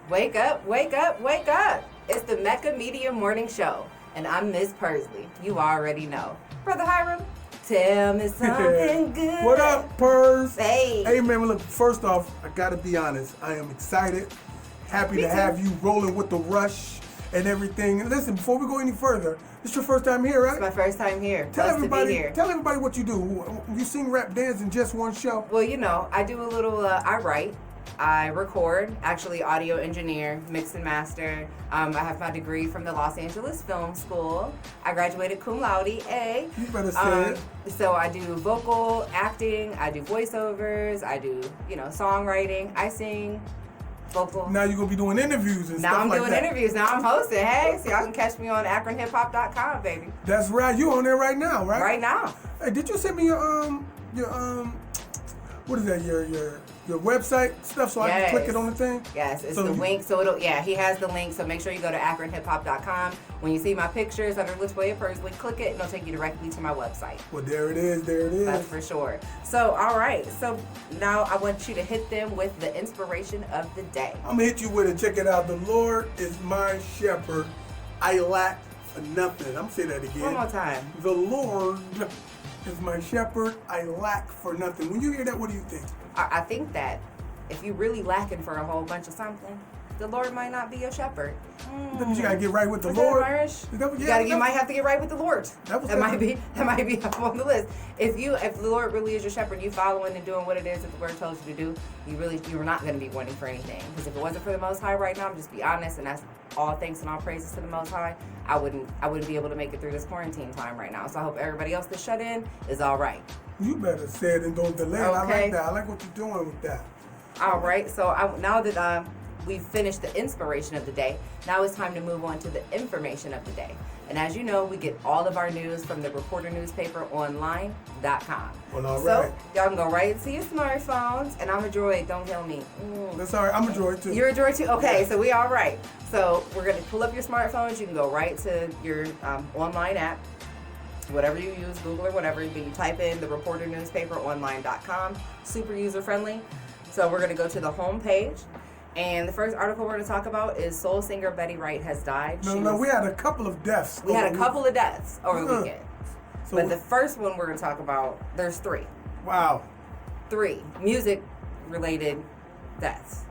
Wake up, wake up, wake up. It's the Mecca Media Morning Show, and I'm Miss Pursley. You already know. Brother Harrell, tell me something good. What up, Purs? Hey. Hey, man, look, first off, I got to be honest. I am excited, happy Me to too. have you rolling with the rush and everything. And listen, before we go any further, it's your first time here, right? It's my first time here. Tell Blessed to be everybody, here. tell everybody what you do. You sing, rap, dance in just one show? Well, you know, I do a little, I write, I record, actually audio engineer, mix and master. I have my degree from the Los Angeles Film School. I graduated cum laude, A. You better say it. So I do vocal acting, I do voiceovers, I do, songwriting, I sing, vocal. Now you're going to be doing interviews and Now stuff I'm like doing that. interviews. Now I'm hosting. Hey, so y'all can catch me on akronhiphop.com, baby. That's right. You on there right now, right? Right now. Hey, did you send me your what is that? Your website stuff so I can click it on the thing? Yes, it's So the you- link. So he has the link. So make sure you go to akronhiphop.com. When you see my pictures under Latoya Pursley, click it and it'll take you directly to my website. Well, there it is. There it is. That's for sure. So, all right. So now I want you to hit them with the inspiration of the day. I'm gonna hit you with it. Check it out. The Lord is my shepherd. I lack for nothing. I'm gonna say that again. One more time. The Lord is my shepherd. I lack for nothing. When you hear that, what do you think? I think that if you're really lacking for a whole bunch of something, the Lord might not be your shepherd. That you gotta get right with the Is that Lord. Irish? Is that what- You might have to get right with the Lord. That was That might that. be up on the list. If the Lord really is your shepherd, you following and doing what it is that the Word tells you to do, you're not going to be wanting for anything. Because if it wasn't for the Most High right now, I'm just be honest, and that's all thanks and all praises to the Most High, I wouldn't be able to make it through this quarantine time right now. So I hope everybody else that's shut in is all right. You better say it and don't delay it. I Okay. like that. I like what you're doing with that. All right, so now that we've finished the inspiration of the day, now it's time to move on to the information of the day. And as you know, we get all of our news from the Reporter Newspaper Online.com. Well, all So right. y'all can go right into your smartphones, and I'm a droid, don't kill me. That's all right. I'm a droid too. You're a droid too? Okay, Yeah. so we all right. So we're gonna pull up your smartphones, you can go right to your online app, whatever you use, Google or whatever, but you type in the Reporter Newspaper Online.com, super user friendly. So we're going to go to the home page, and the first article we're going to talk about is soul singer Betty Wright has died. We had a couple of deaths. We had a couple of deaths over the weekend. So, But the first one we're going to talk about, there's three. wow. 3 music-related deaths.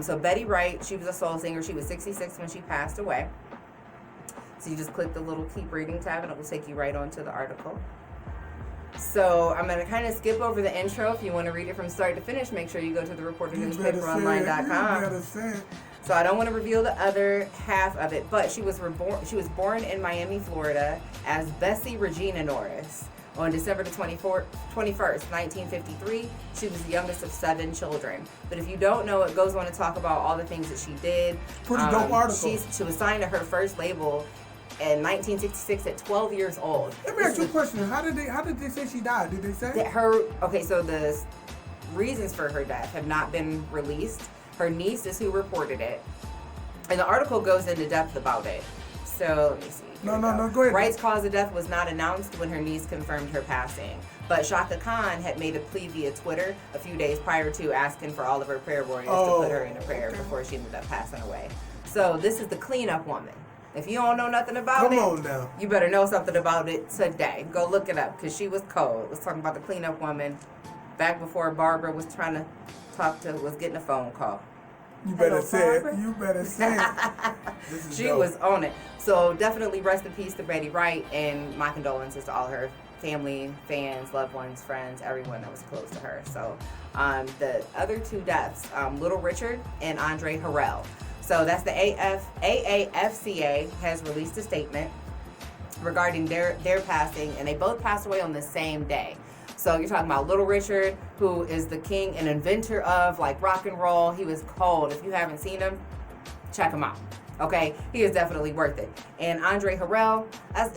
So Betty Wright, she was a soul singer. She was 66 when she passed away. So you just click the little keep reading tab, and it will take you right onto the article. So I'm going to kind of skip over the intro. If you want to read it from start to finish, make sure you go to the You better say it. You reporternewspaperonline.com. better say it. So I don't want to reveal the other half of it, but she was born in Miami, Florida as Bessie Regina Norris on December the 21st, 1953. She was the youngest of 7 children. But if you don't know, it goes on to talk about all the things that she did. Pretty dope article. She was signed to her first label in 1966 at 12 years old. Let me ask you a question. How did they say she died? Did they say? So the reasons for her death have not been released. Her niece is who reported it. And the article goes into depth about it. So let me see. No, go ahead. Wright's cause of death was not announced when her niece confirmed her passing. But Shaka Khan had made a plea via Twitter a few days prior to asking for all of her prayer warriors to put her in a prayer before she ended up passing away. So this is the cleanup woman. If you don't know nothing about Come on now. you better know something about it today. Go look it up, because she was cold. Let's talk about the cleanup woman back before Barbara was getting a phone call. You better Hello, say it. Barbara. You better say it. This is She dope. was on it. So definitely rest in peace to Betty Wright, and my condolences to all her family, fans, loved ones, friends, everyone that was close to her. So the other 2 deaths, Little Richard and Andre Harrell. So that's the AAFCA has released a statement regarding their passing, and they both passed away on the same day. So you're talking about Little Richard, who is the king and inventor of like rock and roll. He was cold. If you haven't seen him, check him out. Okay, he is definitely worth it. And Andre Harrell,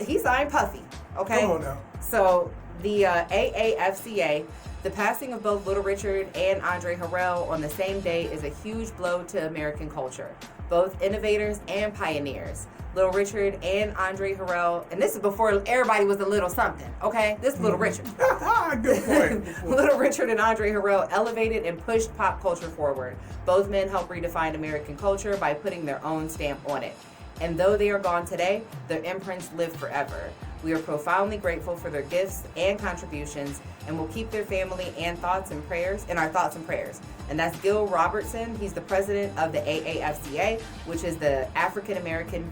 he signed Puffy. Okay, Come on now. so the AAFCA, the passing of both Little Richard and Andre Harrell on the same day is a huge blow to American culture. both innovators and pioneers. Little Richard and Andre Harrell, and this is before everybody was a little something, okay? This is Little Richard. Good point. Little Richard and Andre Harrell elevated and pushed pop culture forward. Both men helped redefine American culture by putting their own stamp on it. And though they are gone today, their imprints live forever. We are profoundly grateful for their gifts and contributions, and will keep their family and thoughts and prayers in our thoughts and prayers. And that's Gil Robertson. He's the president of the AAFCA, which is the African American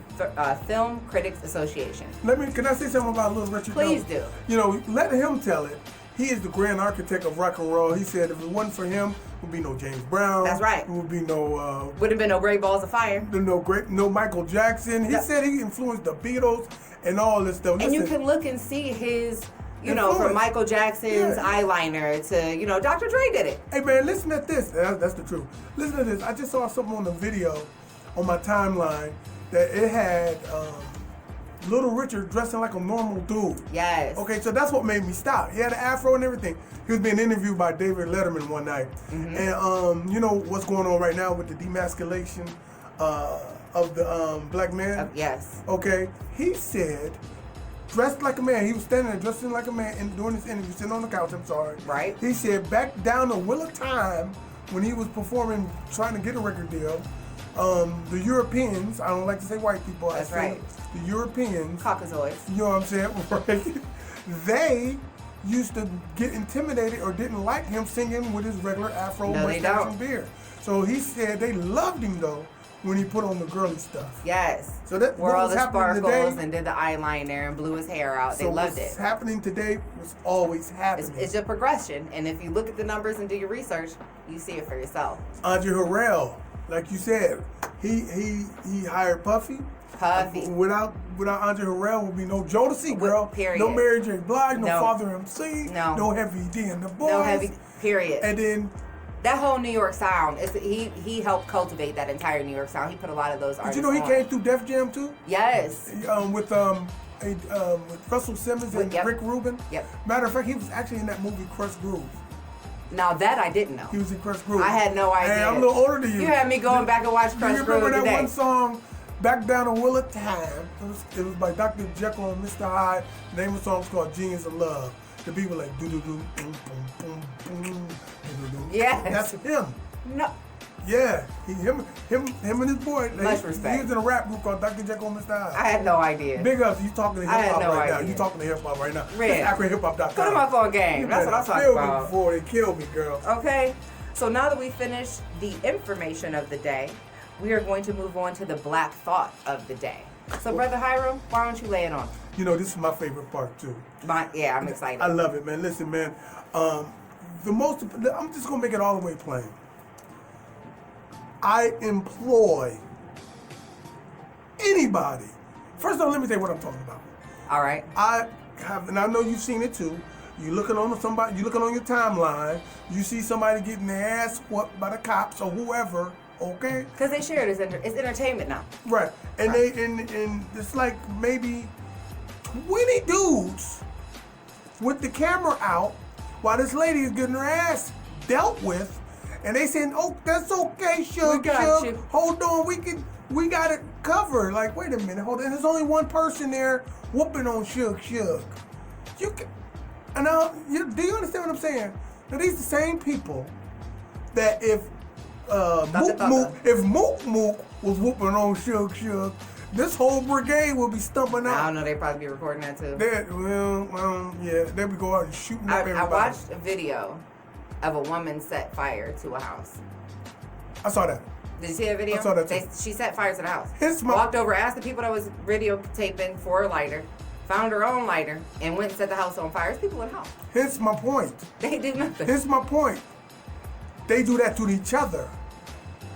Film Critics Association. Can I say something about Little Richard? Please do. You know, let him tell it. He is the grand architect of rock and roll. He said if it wasn't for him, would be no James Brown. That's right. There would be no. Wouldn't have been no Great Balls of Fire. No Michael Jackson. He said he influenced the Beatles and all this stuff. And you can look and see his, from Michael Jackson's eyeliner to, Dr. Dre did it. Hey man, listen to this. That's the truth. Listen to this. I just saw something on the video on my timeline that it had Little Richard dressing like a normal dude. Yes. Okay, so that's what made me stop. He had an afro and everything. He was being interviewed by David Letterman one night. Mm-hmm. And you know what's going on right now with the demasculation of the black man? Yes. Okay, he said, dressed like a man. He was standing there dressing like a man and doing this interview, sitting on the couch, I'm sorry. Right. He said back down the Wheel of Time when he was performing, trying to get a record deal, the Europeans, I don't like to say white people. That's right. The Europeans. Caucasoids. You know what I'm saying? Right. They used to get intimidated or didn't like him singing with his regular afro mustache and beard. So he said they loved him though when he put on the girly stuff. Yes. So that wore all the sparkles today, and did the eyeliner and blew his hair out. They loved it. What's happening today was always happening. It's a progression, and if you look at the numbers and do your research, you see it for yourself. Andre Harrell, like you said, he hired Puffy. Without Andre Harrell would be no Jodeci, girl. Period. No Mary J. Blige, no Father MC, no Heavy D and the Boys. No Heavy, period. And then that whole New York sound, he helped cultivate that entire New York sound. He put a lot of those artists Did you know he came through Def Jam too? Yes. With Russell Simmons and Rick Rubin. Yep. Matter of fact, he was actually in that movie Crush Groove. Now that I didn't know. He was in Crush Groove. I had no idea. Hey, I'm a little older than you. You had me going back and watch Crush Groove today. You remember that one song, Back Down the Wheel of Time? It was by Dr. Jekyll and Mr. Hyde. The name of the song was called Genius of Love. The beat was like doo-doo-doo, boom, boom, boom, boom, doo-doo-doo. Yes. That's him. No. Yeah, him and his boy. Much respect. He was in a rap group called Dr. Jekyll and Mr. Hyde. I had no idea. Big ups. You talking to hip hop right now. Idea. You talking to hip hop right now. Red. AcronHipHop.com. Put him up on game. That's what I'm talking about. Before they kill me, girl. Okay. So now that we finished the information of the day, we are going to move on to the black thought of the day. So, Brother Hiram, why don't you lay it on? You know, this is my favorite part too. I'm excited. I love it, man. Listen, man. I'm just gonna make it all the way plain. I employ anybody. First of all, let me tell you what I'm talking about. All right. And I know you've seen it too. You looking on your timeline. You see somebody getting their ass whooped by the cops or whoever. Okay. Because they share it. It's entertainment now. Right. And and it's like maybe 20 dudes with the camera out while this lady is getting her ass dealt with. And they saying, "Oh, that's okay, Shug. Hold on, we got it covered." Like, wait a minute, hold on. There's only one person there whooping on Shug. You can, and now, do you understand what I'm saying? Now, these are the same people that if Mook Mook was whooping on Shug, this whole brigade will be stumping out. I don't know. They probably be recording that too. They would go out and shooting up everybody. I watched a video of a woman set fire to a house. I saw that. Did you see that video? I saw that too. She set fire to the house. Walked over, asked the people that was videotaping for a lighter, found her own lighter, and went and set the house on fire. There's people in the house. Here's my point. They do nothing. Here's my point. They do that to each other.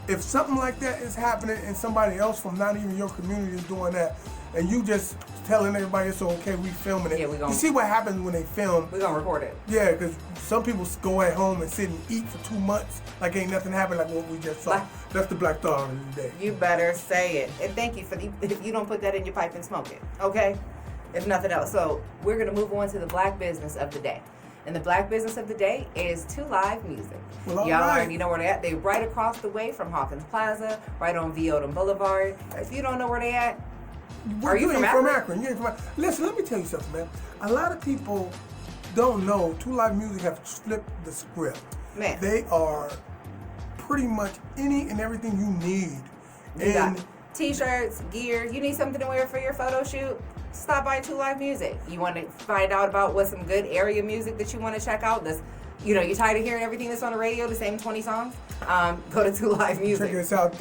If something like that is happening and somebody else from not even your community is doing that, and you just telling everybody it's okay, we filming it. Yeah, you see what happens when they film. We're gonna record it. Yeah, because some people go at home and sit and eat for 2 months like ain't nothing happened, like what we just saw. That's the black thought of the day. You better say it. And thank you if you don't put that in your pipe and smoke it, okay? If nothing else. So we're gonna move on to the black business of the day. And the black business of the day is 2 Live Music. Well, Y'all right. already know where they at. They right across the way from Hawkins Plaza, right on Viola Boulevard. If you don't know where they at, are you from Akron? You ain't from Akron. Listen, let me tell you something, man. A lot of people don't know 2 Live Music have flipped the script. Man. They are pretty much any and everything you need. You got t-shirts, gear. You need something to wear for your photo shoot? Stop by 2 Live Music. You want to find out about what's some good area music that you want to check out? You're tired of hearing everything that's on the radio, the same 20 songs? Go to 2 Live Music. Check this out.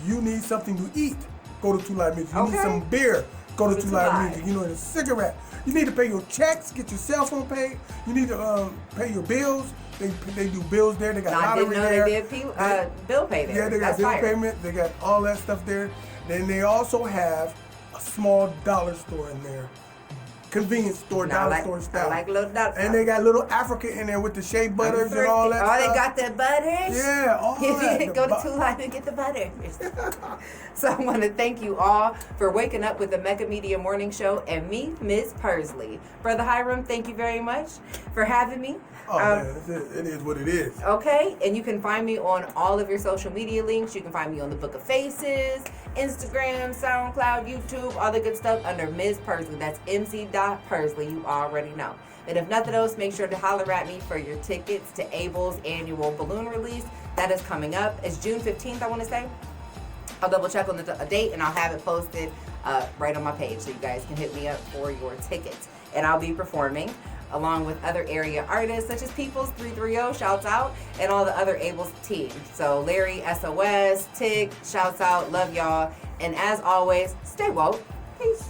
You need something to eat, go to 2 Live Music. You Okay. need some beer, go to 2 Live Live. Music. You need a cigarette. You need to pay your checks, get your cell phone paid. You need to pay your bills. They do bills there. They got I lottery didn't know there. they did bill pay there. Yeah, they got That's bill fire. payment. They got all that stuff there. Then they also have a small dollar store in there. Convenience store, dollar store style. I like little dollar And they got little Africa in there with the shea butters and all that Oh, stuff. they got the butters? Yeah, all that. Go to 2 Live and get the butter. So I want to thank you all for waking up with the Mecca Media Morning Show and me, Ms. Pursley. Brother Hiram, thank you very much for having me. Oh, man, it is what it is. Okay, and you can find me on all of your social media links. You can find me on the Book of Faces, Instagram, SoundCloud, YouTube, all the good stuff under Ms. Pursley. That's MC.Pursley. You already know. And if nothing else, make sure to holler at me for your tickets to Abel's annual balloon release. That is coming up. It's June 15th, I want to say. I'll double check on the date and I'll have it posted right on my page so you guys can hit me up for your tickets. And I'll be performing along with other area artists such as Peoples 330, shouts out, and all the other Abel's team. So Larry, SOS, Tig, shouts out, love y'all. And as always, stay woke. Peace.